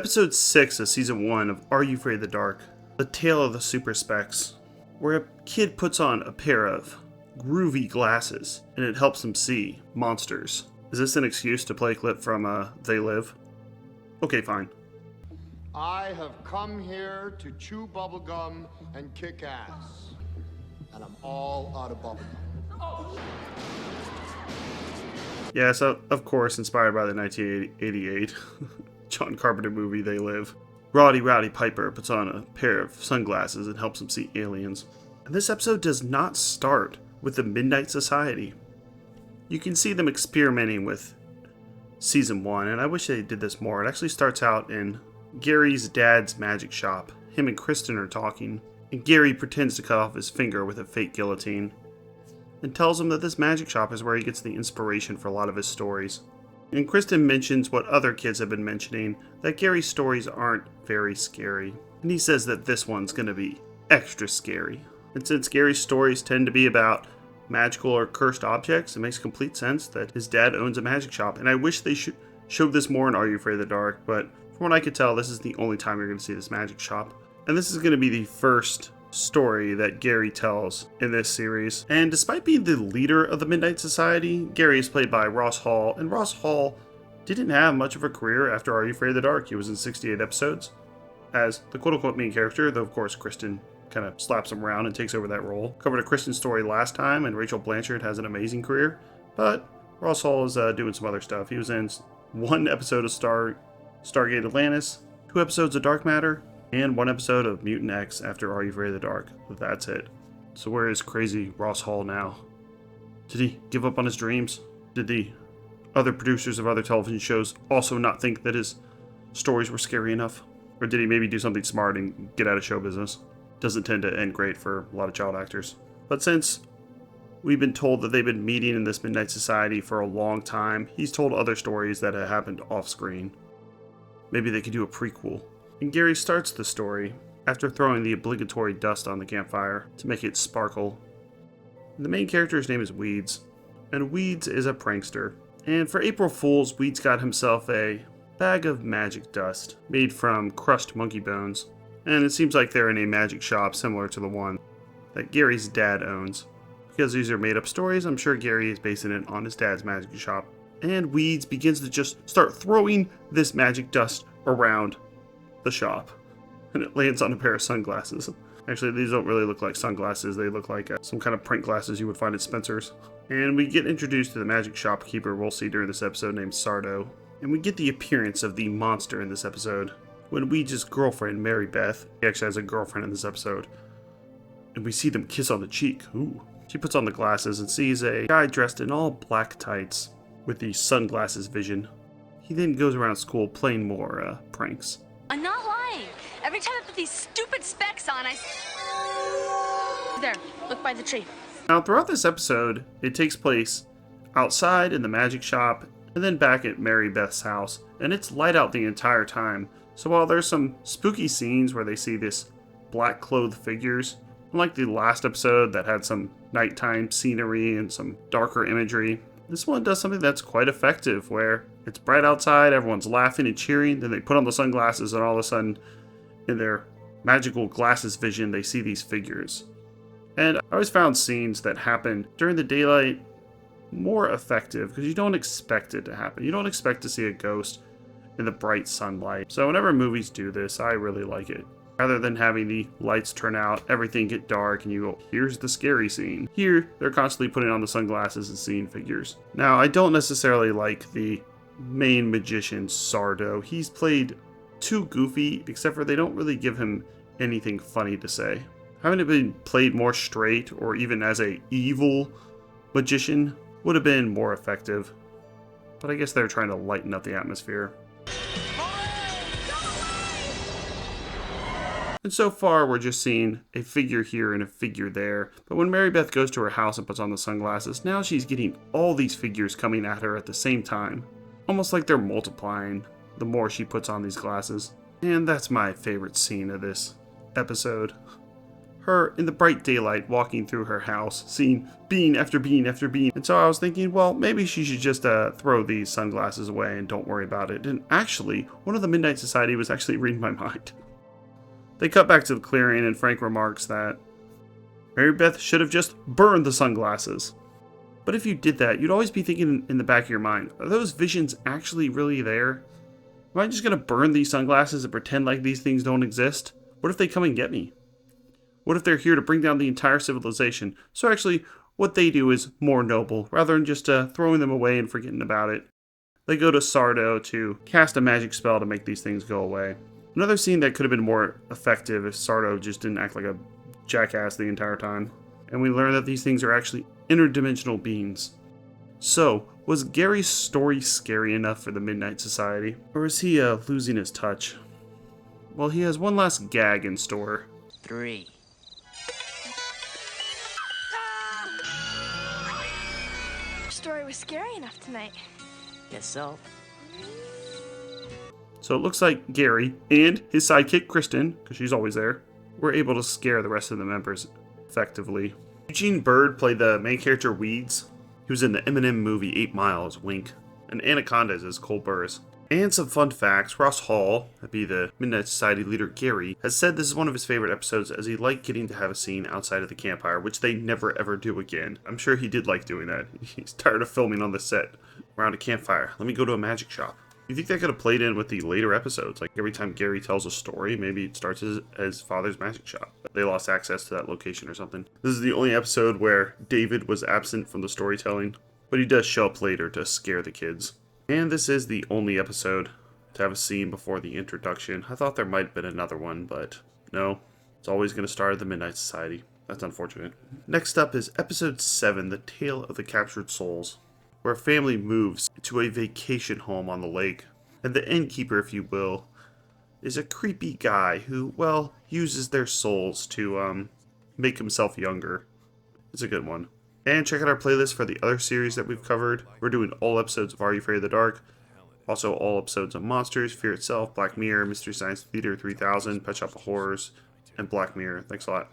Episode 6 of Season 1 of Are You Afraid of the Dark? The Tale of the Super Specs, where a kid puts on a pair of groovy glasses and it helps him see monsters. Is this an excuse to play a clip from They Live? Okay, fine. I have come here to chew bubblegum and kick ass. And I'm all out of bubblegum. Yeah, so of course, inspired by the 1988 John Carpenter movie They Live. Roddy Piper puts on a pair of sunglasses and helps him see aliens. And this episode does not start with the Midnight Society. You can see them experimenting with Season 1, and I wish they did this more. It actually starts out in Gary's dad's magic shop. Him and Kristen are talking, and Gary pretends to cut off his finger with a fake guillotine, and tells him that this magic shop is where he gets the inspiration for a lot of his stories. And Kristen mentions what other kids have been mentioning, that Gary's stories aren't very scary. And he says that this one's going to be extra scary. And since Gary's stories tend to be about magical or cursed objects, it makes complete sense that his dad owns a magic shop. And I wish they showed this more in Are You Afraid of the Dark, but from what I could tell, this is the only time you're going to see this magic shop. And this is going to be the first story that Gary tells in this series. And despite being the leader of the Midnight Society, Gary is played by Ross Hall, and Ross Hall didn't have much of a career after Are You Afraid of the Dark. He was in 68 episodes as the quote-unquote main character, though of course Kristen kind of slaps him around and takes over that role. Covered a Kristen story last time, and Rachel Blanchard has an amazing career, but Ross Hall is doing some other stuff. He was in one episode of Stargate Atlantis, 2 episodes of Dark Matter, and 1 episode of Mutant X after Are You Afraid of the Dark. That's it. So where is crazy Ross Hall now? Did he give up on his dreams? Did the other producers of other television shows also not think that his stories were scary enough? Or did he maybe do something smart and get out of show business? Doesn't tend to end great for a lot of child actors. But since we've been told that they've been meeting in this Midnight Society for a long time, he's told other stories that have happened off screen. Maybe they could do a prequel. And Gary starts the story after throwing the obligatory dust on the campfire to make it sparkle. And the main character's name is Weeds, and Weeds is a prankster. And for April Fool's, Weeds got himself a bag of magic dust made from crushed monkey bones. And it seems like they're in a magic shop similar to the one that Gary's dad owns. Because these are made up stories, I'm sure Gary is basing it on his dad's magic shop. And Weeds begins to just start throwing this magic dust around the shop, and it lands on a pair of sunglasses. Actually, these don't really look like sunglasses. They look like some kind of print glasses you would find at Spencer's. And we get introduced to the magic shopkeeper we'll see during this episode named Sardo. And we get the appearance of the monster in this episode when Weeds' girlfriend, Mary Beth, he actually has a girlfriend in this episode, and we see them kiss on the cheek. Ooh. She puts on the glasses and sees a guy dressed in all black tights with the sunglasses vision. He then goes around school playing more pranks. I'm not lying. Every time I put these stupid specs on, There, look by the tree. Now, throughout this episode, it takes place outside in the magic shop and then back at Mary Beth's house, and it's light out the entire time. So while there's some spooky scenes where they see this black clothed figures, unlike the last episode that had some nighttime scenery and some darker imagery, this one does something that's quite effective, where it's bright outside, everyone's laughing and cheering, then they put on the sunglasses and all of a sudden, in their magical glasses vision, they see these figures. And I always found scenes that happen during the daylight more effective, because you don't expect it to happen. You don't expect to see a ghost in the bright sunlight. So whenever movies do this, I really like it. Rather than having the lights turn out, everything get dark, and you go, here's the scary scene. Here, they're constantly putting on the sunglasses and seeing figures. Now, I don't necessarily like the main magician, Sardo. He's played too goofy, except for they don't really give him anything funny to say. Having it been played more straight, or even as a evil magician, would have been more effective. But I guess they're trying to lighten up the atmosphere. And so far, we're just seeing a figure here and a figure there. But when Mary Beth goes to her house and puts on the sunglasses, now she's getting all these figures coming at her at the same time. Almost like they're multiplying the more she puts on these glasses. And that's my favorite scene of this episode. her in the bright daylight walking through her house, seeing bean after bean after bean. And so I was thinking, well, maybe she should just throw these sunglasses away and don't worry about it. And actually, one of the Midnight Society was actually reading my mind. They cut back to the clearing, and Frank remarks that Mary Beth should have just burned the sunglasses. But if you did that, you'd always be thinking in the back of your mind, are those visions actually really there? Am I just going to burn these sunglasses and pretend like these things don't exist? What if they come and get me? What if they're here to bring down the entire civilization? So actually, what they do is more noble, rather than just throwing them away and forgetting about it. They go to Sardo to cast a magic spell to make these things go away. Another scene that could have been more effective if Sardo just didn't act like a jackass the entire time. And we learn that these things are actually interdimensional beings. So, was Gary's story scary enough for the Midnight Society? Or is he losing his touch? Well, he has one last gag in store. 3. Your story was scary enough tonight. Guess so. So it looks like Gary and his sidekick Kristen, because she's always there, were able to scare the rest of the members effectively. Eugene Bird played the main character Weeds. He was in the Eminem movie 8 Mile as Wink, and Anacondas as Cole Burrs. And some fun facts, Ross Hall, that'd be the Midnight Society leader Gary, has said this is one of his favorite episodes as he liked getting to have a scene outside of the campfire, which they never ever do again. I'm sure he did like doing that. He's tired of filming on the set around a campfire. Let me go to a magic shop. You think that could have played in with the later episodes? Like every time Gary tells a story, maybe it starts as father's magic shop. They lost access to that location or something. This is the only episode where David was absent from the storytelling, but he does show up later to scare the kids. And this is the only episode to have a scene before the introduction. I thought there might have been another one, but no. It's always going to start at the Midnight Society. That's unfortunate. Next up is episode 7, The Tale of the Captured Souls, where a family moves to a vacation home on the lake. And the innkeeper, if you will, is a creepy guy who, well, uses their souls to make himself younger. It's a good one. And check out our playlist for the other series that we've covered. We're doing all episodes of Are You Afraid of the Dark? Also all episodes of Monsters, Fear Itself, Black Mirror, Mystery Science Theater 3000, Pet Shop of Horrors, and Black Mirror. Thanks a lot.